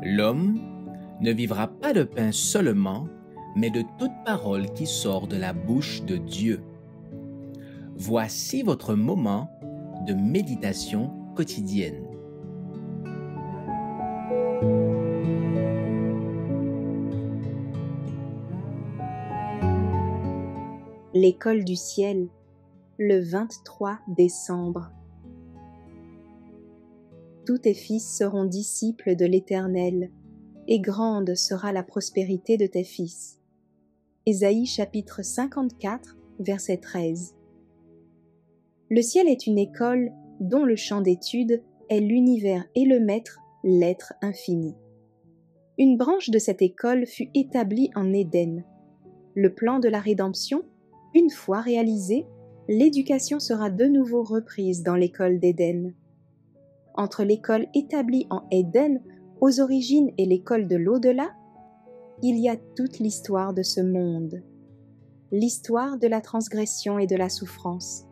L'homme ne vivra pas de pain seulement, mais de toute parole qui sort de la bouche de Dieu. Voici votre moment de méditation quotidienne. L'école du ciel, le 23 décembre. Tous tes fils seront disciples de l'Éternel, et grande sera la prospérité de tes fils. Ésaïe chapitre 54, verset 13. Le ciel est une école dont le champ d'étude est l'univers et le maître, l'être infini. Une branche de cette école fut établie en Éden. Le plan de la rédemption, une fois réalisé, l'éducation sera de nouveau reprise dans l'école d'Éden. Entre l'école établie en Éden aux origines et l'école de l'au-delà, il y a toute l'histoire de ce monde. L'histoire de la transgression et de la souffrance,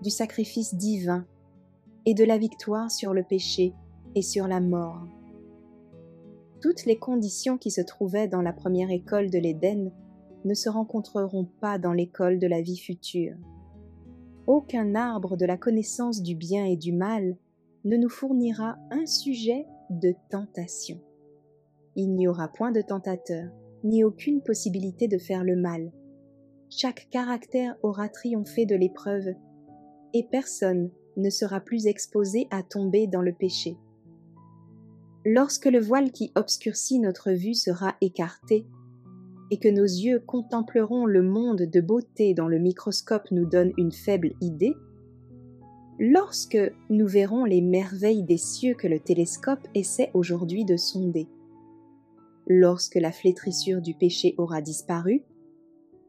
du sacrifice divin et de la victoire sur le péché et sur la mort. Toutes les conditions qui se trouvaient dans la première école de l'Éden ne se rencontreront pas dans l'école de la vie future. Aucun arbre de la connaissance du bien et du mal ne nous fournira un sujet de tentation. Il n'y aura point de tentateur, ni aucune possibilité de faire le mal. Chaque caractère aura triomphé de l'épreuve, et personne ne sera plus exposé à tomber dans le péché. Lorsque le voile qui obscurcit notre vue sera écarté, et que nos yeux contempleront le monde de beauté dont le microscope nous donne une faible idée, lorsque nous verrons les merveilles des cieux que le télescope essaie aujourd'hui de sonder, lorsque la flétrissure du péché aura disparu,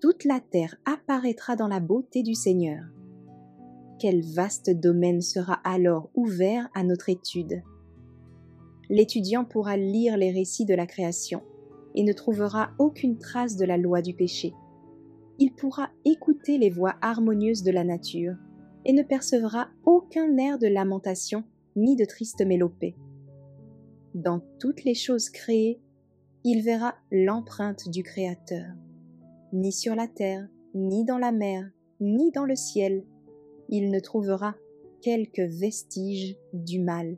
toute la terre apparaîtra dans la beauté du Seigneur. Quel vaste domaine sera alors ouvert à notre étude. L'étudiant pourra lire les récits de la création et ne trouvera aucune trace de la loi du péché. Il pourra écouter les voix harmonieuses de la nature et ne percevra aucun air de lamentation ni de triste mélopée. Dans toutes les choses créées, il verra l'empreinte du Créateur. Ni sur la terre, ni dans la mer, ni dans le ciel, il ne trouvera quelques vestiges du mal.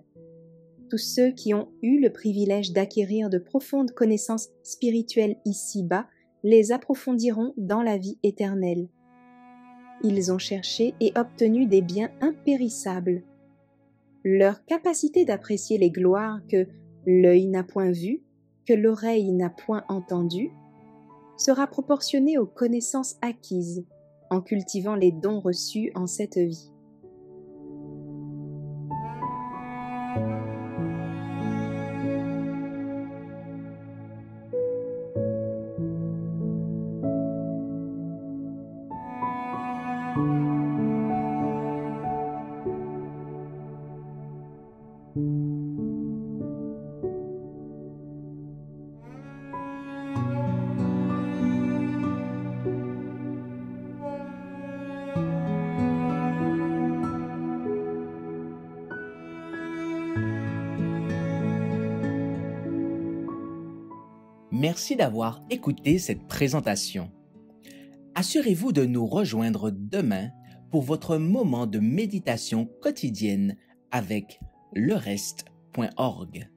Tous ceux qui ont eu le privilège d'acquérir de profondes connaissances spirituelles ici-bas les approfondiront dans la vie éternelle. Ils ont cherché et obtenu des biens impérissables. Leur capacité d'apprécier les gloires que l'œil n'a point vues, que l'oreille n'a point entendues, sera proportionnée aux connaissances acquises en cultivant les dons reçus en cette vie. Merci d'avoir écouté cette présentation. Assurez-vous de nous rejoindre demain pour votre moment de méditation quotidienne avec lereste.org.